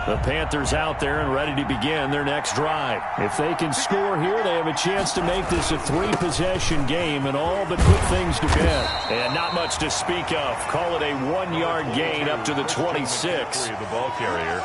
The Panthers out there and ready to begin their next drive. If they can score here, they have a chance to make this a 3-possession game and all but put things to bed. And not much to speak of. Call it a 1-yard gain up to the 26. The ball carrier.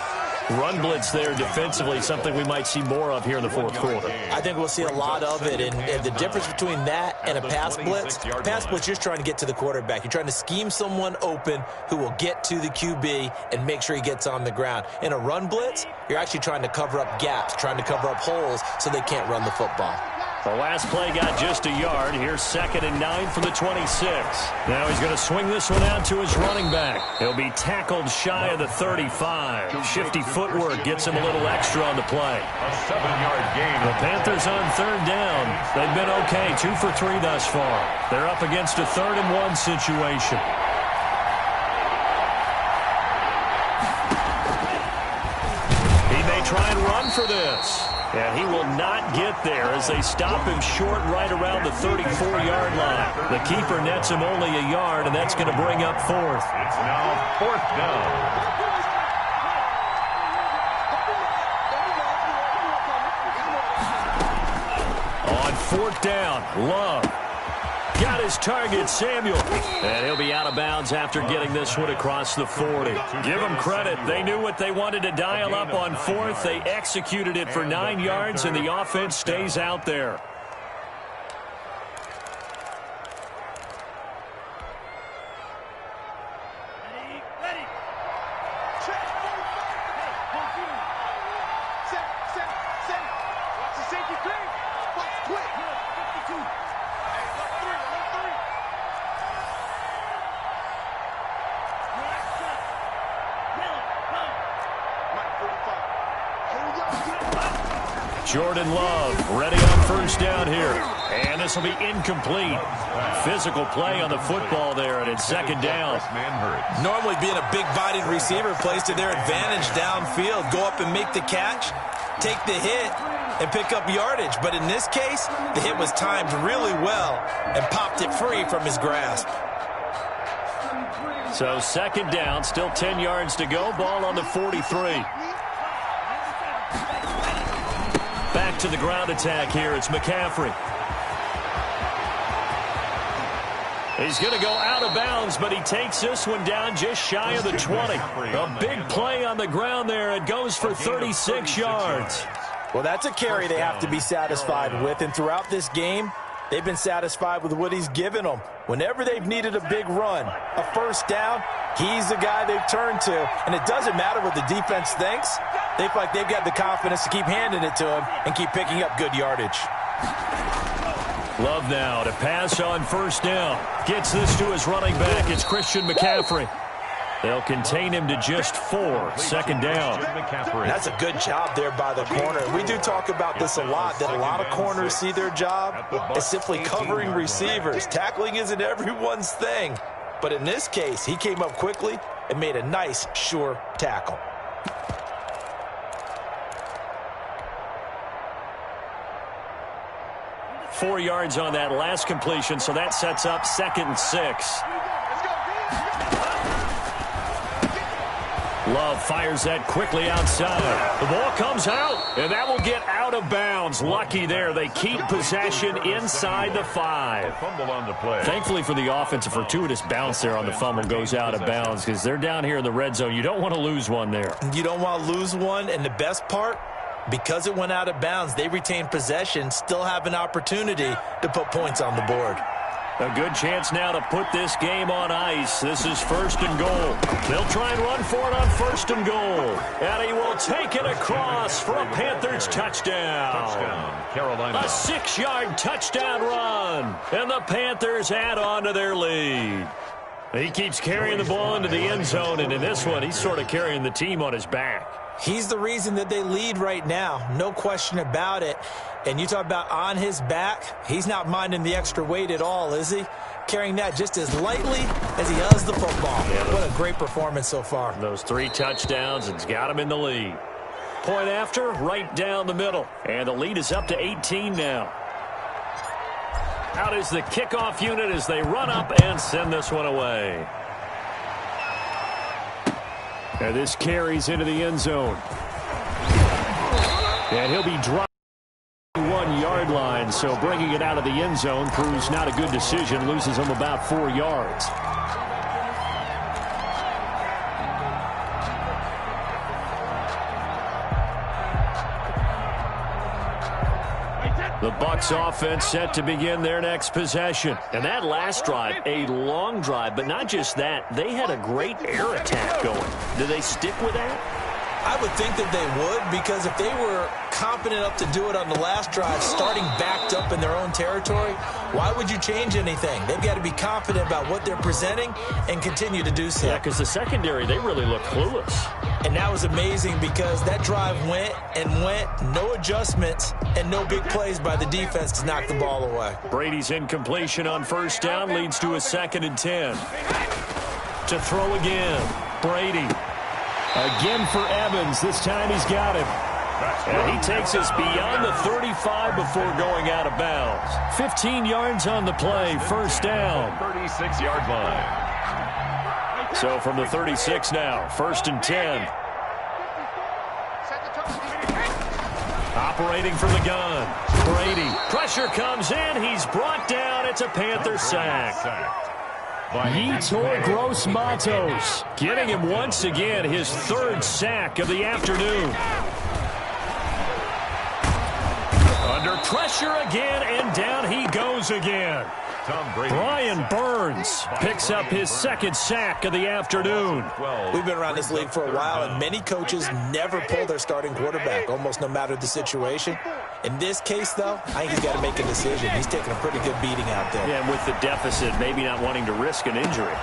Run blitz there defensively, something we might see more of here in the fourth quarter. I think we'll see a lot of it, and the difference between that and a pass blitz, you're just trying to get to the quarterback. You're trying to scheme someone open who will get to the QB and make sure he gets on the ground. In a run blitz, you're actually trying to cover up gaps, trying to cover up holes so they can't run the football. The last play got just a yard. Here's 2nd and 9 from the 26. Now he's going to swing this one out to his running back. He'll be tackled shy of the 35. Shifty footwork gets him a little extra on the play. A 7-yard gain. The Panthers on 3rd down. They've been okay, 2 for 3 thus far. They're up against a 3rd and 1 situation. He may try and run for this. And he will not get there as they stop him short right around the 34-yard line. The keeper nets him only a yard, and that's going to bring up 4th. It's now 4th down. On 4th down, Love. Got his target, Samuel. And he'll be out of bounds after getting this one across the 40. Give them credit. They knew what they wanted to dial up on 4th. They executed it for 9 yards, and the offense stays out there. Jordan Love ready on 1st down here. And this will be incomplete. Physical play on the football there, and it's 2nd down. Normally being a big-bodied receiver plays to their advantage downfield. Go up and make the catch, take the hit, and pick up yardage. But in this case, the hit was timed really well and popped it free from his grasp. So 2nd down, still 10 yards to go. Ball on the 43. Back to the ground attack here. It's McCaffrey. He's going to go out of bounds, but he takes this one down just shy of the 20. A big play on the ground there. It goes for 36 yards. Well, that's a carry they have to be satisfied with, and throughout this game, they've been satisfied with what he's given them. Whenever they've needed a big run, a 1st down, he's the guy they've turned to. And it doesn't matter what the defense thinks. They feel like they've got the confidence to keep handing it to him and keep picking up good yardage. Love now to pass on 1st down. Gets this to his running back. It's Christian McCaffrey. They'll contain him to just 4. 2nd down. That's a good job there by the corner. We do talk about this a lot, that a lot of corners see their job as simply covering receivers. Tackling isn't everyone's thing. But in this case, he came up quickly and made a nice, sure tackle. Four yards on that last completion, so that sets up 2nd and 6. Love fires that quickly outside. The ball comes out, and that will get out of bounds. Lucky there. They keep possession inside the 5. Fumble on the play. Thankfully for the offense, a fortuitous bounce there on the fumble goes out of bounds because they're down here in the red zone. You don't want to lose one there. You don't want to lose one, and the best part, Because it went out of bounds, they retained possession, still have an opportunity to put points on the board. A good chance now to put this game on ice. This is 1st and goal. They'll try and run for it on 1st and goal. And he will take it across for a Panthers touchdown. Carolina. A 6-yard touchdown run. And the Panthers add on to their lead. He keeps carrying the ball into the end zone, and in this one, he's sort of carrying the team on his back. He's the reason that they lead right now, no question about it. And you talk about on his back, he's not minding the extra weight at all, is he? Carrying that just as lightly as he does the football. Yeah, what a great performance so far. Those 3 touchdowns, it's got him in the lead. Point after, right down the middle. And the lead is up to 18 now. Out is the kickoff unit as they run up and send this one away. And this carries into the end zone. And he'll be dropped 1-yard line, so bringing it out of the end zone proves not a good decision. Loses him about 4 yards. The Bucs offense set to begin their next possession. And that last drive, a long drive, but not just that. They had a great air attack going. Do they stick with that? I would think that they would, because if they were competent enough to do it on the last drive, starting backed up in their own territory, why would you change anything? They've got to be confident about what they're presenting and continue to do so. Yeah, because the secondary, they really look clueless. And that was amazing because that drive went and went, no adjustments, and no big plays by the defense to knock the ball away. Brady's incompletion on 1st down leads to a 2nd and 10. To throw again, Brady. Again for Evans. This time he's got him. And he takes us beyond the 35 before going out of bounds. 15 yards on the play, 1st down. 36-yard line. So from the 36 now, 1st and 10. Operating from the gun. Brady. Pressure comes in. He's brought down. It's a Panther sack. Yetur Gross-Matos getting him once again his 3rd sack of the afternoon. Under pressure again, and down he goes again. Brian Burns picks up his 2nd sack of the afternoon. We've been around this league for a while, and many coaches never pull their starting quarterback, almost no matter the situation. In this case, though, I think he's got to make a decision. He's taking a pretty good beating out there. Yeah, and with the deficit, maybe not wanting to risk an injury.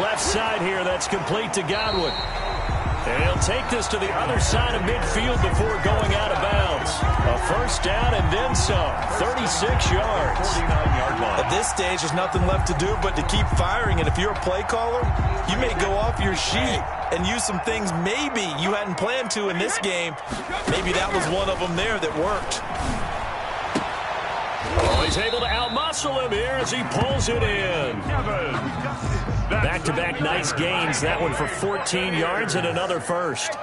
Left side here, that's complete to Godwin. And he'll take this to the other side of midfield before going out of bounds. A 1st down and then some. 36 yards. 49-yard line. At this stage, there's nothing left to do but to keep firing. And if you're a play caller, you may go off your sheet and use some things maybe you hadn't planned to in this game. Maybe that was one of them there that worked. Oh, he's able to outmuscle him here as he pulls it in. Back-to-back nice gains. That one for 14 yards and another 1st.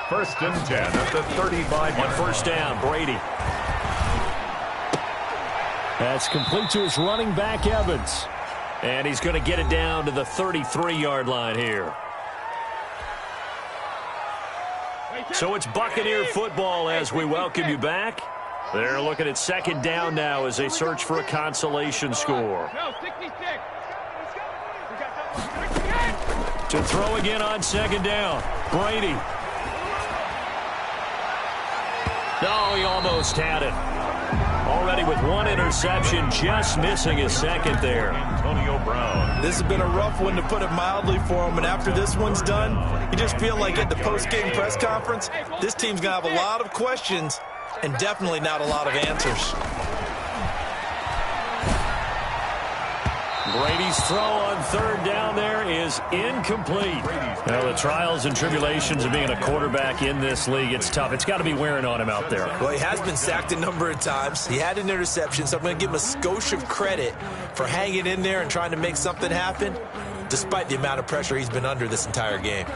1st and 10 at the 35. On 1st down, Brady. That's complete to his running back, Evans. And he's going to get it down to the 33-yard line here. So it's Buccaneer football as we welcome you back. They're looking at 2nd down now as they search for a consolation score. To throw again on 2nd down. Brady. Oh, he almost had it. Already with 1 interception, just missing his 2nd there. Antonio Brown. This has been a rough one, to put it mildly, for him. And after this one's done, you just feel like at the post-game press conference, this team's going to have a lot of questions and definitely not a lot of answers. Brady's throw on 3rd down there is incomplete. Well, the trials and tribulations of being a quarterback in this league, it's tough. It's got to be wearing on him out there. Well, he has been sacked a number of times. He had an interception, so I'm going to give him a skosh of credit for hanging in there and trying to make something happen, despite the amount of pressure he's been under this entire game.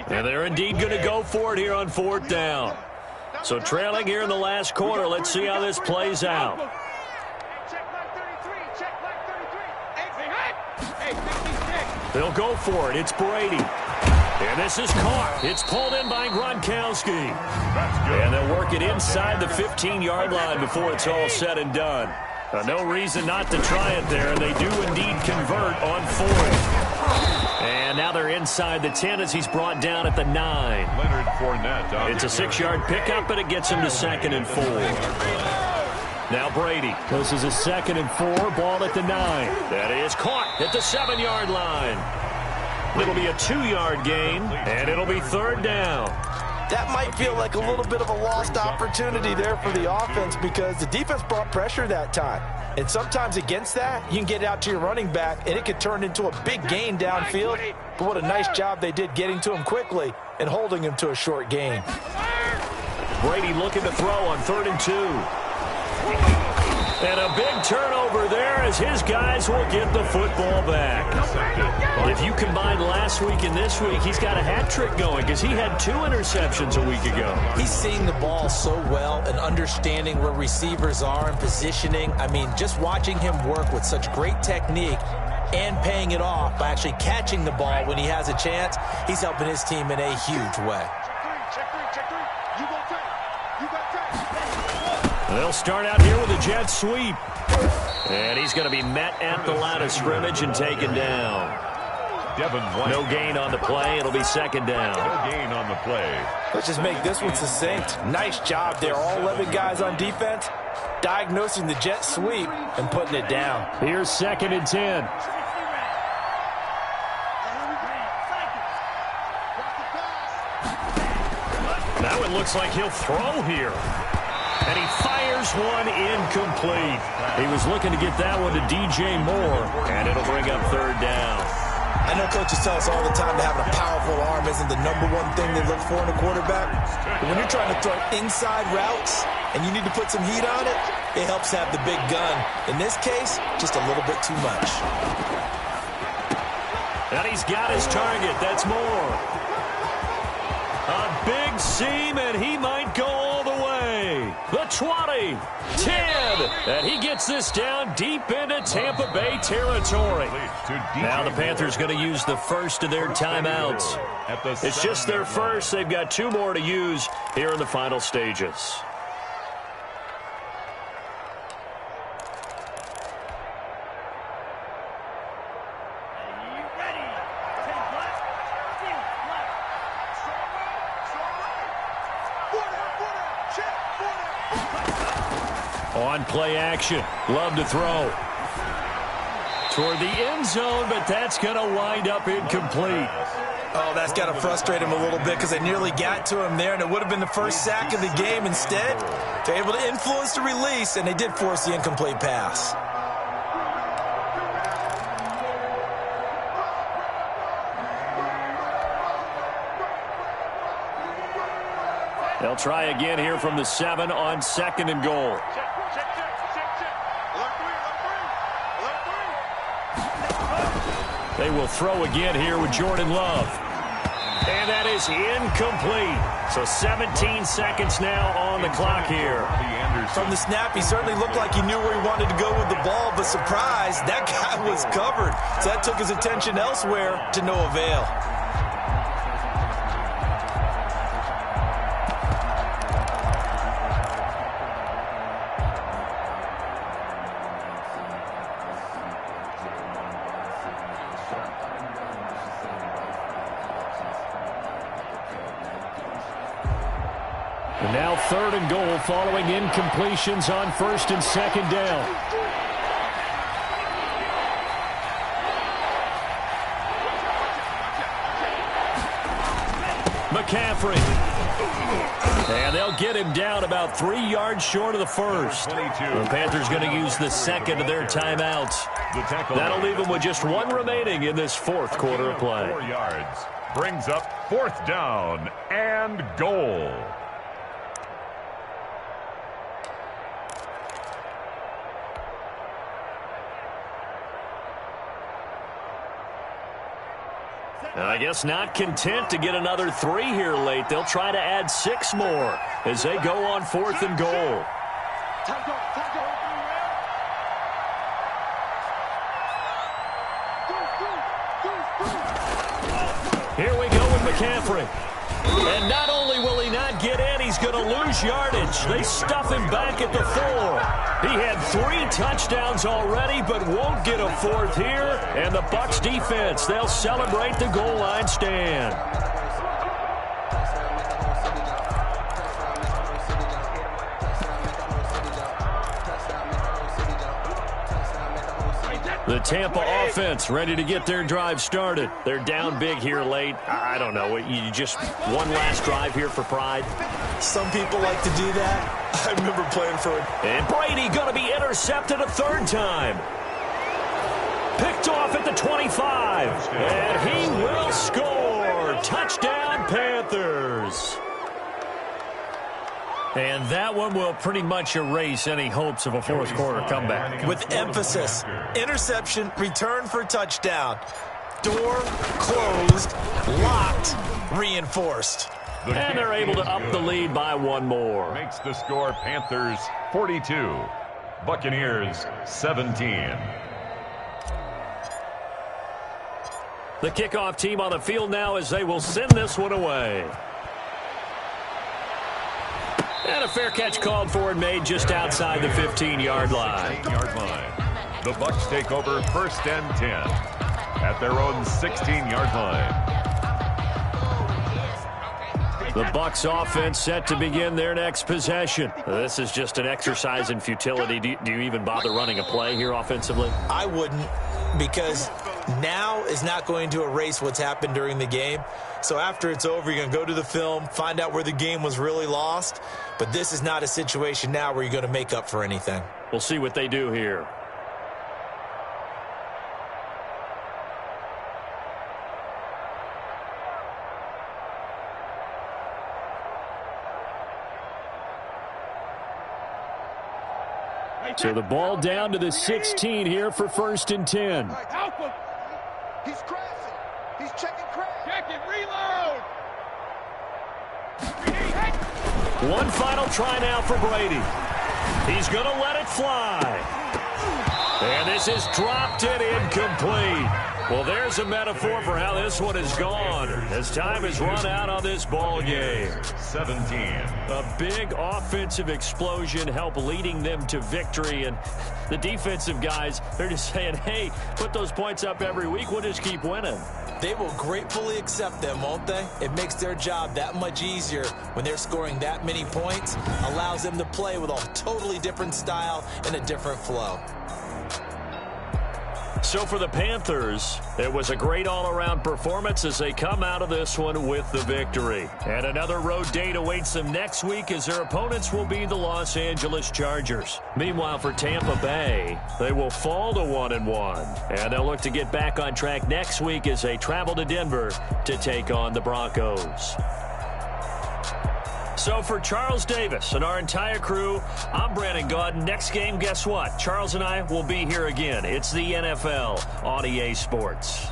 And they're indeed going to go for it here on 4th down. So trailing here in the last quarter, let's see how this plays out. They'll go for it. It's Brady. And this is caught. It's pulled in by Gronkowski. And they'll work it inside the 15-yard line before it's all said and done. No reason not to try it there, and they do indeed convert on 4th. And now they're inside the 10 as he's brought down at the 9. Leonard Fournette. It's a 6-yard pickup, but it gets him to 2nd and 4. Now Brady. This is a 2nd and 4, ball at the 9. That is caught at the 7-yard line. It'll be a 2-yard gain, and it'll be 3rd down. That might feel like a little bit of a lost opportunity there for the offense because the defense brought pressure that time. And sometimes against that, you can get out to your running back, and it could turn into a big gain downfield. But what a nice job they did getting to him quickly and holding him to a short gain. Brady looking to throw on 3rd and 2. And a big turnover there as his guys will get the football back. If you combine last week and this week, he's got a hat trick going because he had 2 interceptions a week ago. He's seeing the ball so well and understanding where receivers are and positioning. I mean, just watching him work with such great technique and paying it off by actually catching the ball when he has a chance, he's helping his team in a huge way. They'll start out here with a jet sweep. And he's going to be met at the line of scrimmage and taken down. Devin White. No gain on the play. It'll be 2nd down. No gain on the play. Let's just make this one succinct. Nice job there. All 11 guys on defense diagnosing the jet sweep and putting it down. Here's 2nd and 10. Now it looks like he'll throw here. And he fires one incomplete. He was looking to get that one to DJ Moore, and it'll bring up 3rd down. I know coaches tell us all the time that having a powerful arm isn't the #1 thing they look for in a quarterback. But when you're trying to throw inside routes and you need to put some heat on it, it helps have the big gun. In this case, just a little bit too much. And he's got his target. That's Moore. A big seam, and he might go all the way. The 20, 10, and he gets this down deep into Tampa Bay territory. Now the Panthers going to use the first of their timeouts. It's just their first. They've got 2 more to use here in the final stages. On play action, Love to throw. Toward the end zone, but that's going to wind up incomplete. Oh, that's got to frustrate him a little bit because they nearly got to him there, and it would have been the first sack of the game. Instead, they're able to influence the release, and they did force the incomplete pass. They'll try again here from the 7 on 2nd and goal. They will throw again here with Jordan Love. And that is incomplete. So 17 seconds now on the clock here. From the snap, he certainly looked like he knew where he wanted to go with the ball, but surprise, that guy was covered. So that took his attention elsewhere to no avail. And now 3rd and goal following incompletions on 1st and 2nd down. McCaffrey. And they'll get him down about 3 yards short of the first. The Panthers going to use the 2nd of their timeouts. That'll leave them with just 1 remaining in this 4th quarter of play. 4 yards. Brings up 4th down and goal. I guess not content to get another 3 here late. They'll try to add 6 more as they go on 4th and goal. Here we go with McCaffrey. And not only will he not get in, he's going to lose yardage. They stuff him back at the 4. He had 3 touchdowns already, but won't get a 4th here. And the Bucs defense, they'll celebrate the goal line stand. The Tampa offense ready to get their drive started. They're down big here late. I don't know. You just one last drive here for pride. Some people like to do that. I remember playing for it. And Brady going to be intercepted a 3rd time. Picked off at the 25. And he will score. Touchdown, Panthers. And that one will pretty much erase any hopes of a 4th quarter comeback. With emphasis, interception, return for touchdown. Door closed, locked, reinforced. And they're able to up the lead by 1 more. Makes the score Panthers 42, Buccaneers 17. The kickoff team on the field now as they will send this one away. And a fair catch called for and made just outside the 15-yard line. The Bucs take over 1st and 10 at their own 16-yard line. The Bucs offense set to begin their next possession. This is just an exercise in futility. Do you even bother running a play here offensively? I wouldn't, because now is not going to erase what's happened during the game. So after it's over, you're going to go to the film, find out where the game was really lost. But this is not a situation now where you're going to make up for anything. We'll see what they do here. So the ball down to the 16 here for 1st and 10. He's crashing. He's checking crash. Check it. Reload. One final try now for Brady. He's going to let it fly. And this is dropped and incomplete. Well, there's a metaphor for how this one is gone as time has run out on this ball game. 17. A big offensive explosion helped leading them to victory. And the defensive guys, they're just saying, hey, put those points up every week. We'll just keep winning. They will gratefully accept them, won't they? It makes their job that much easier when they're scoring that many points. Allows them to play with a totally different style and a different flow. So for the Panthers, it was a great all-around performance as they come out of this one with the victory. And another road date awaits them next week as their opponents will be the Los Angeles Chargers. Meanwhile, for Tampa Bay, they will fall to 1-1. And they'll look to get back on track next week as they travel to Denver to take on the Broncos. So for Charles Davis and our entire crew, I'm Brandon Gaudin. Next game, guess what? Charles and I will be here again. It's the NFL on EA Sports.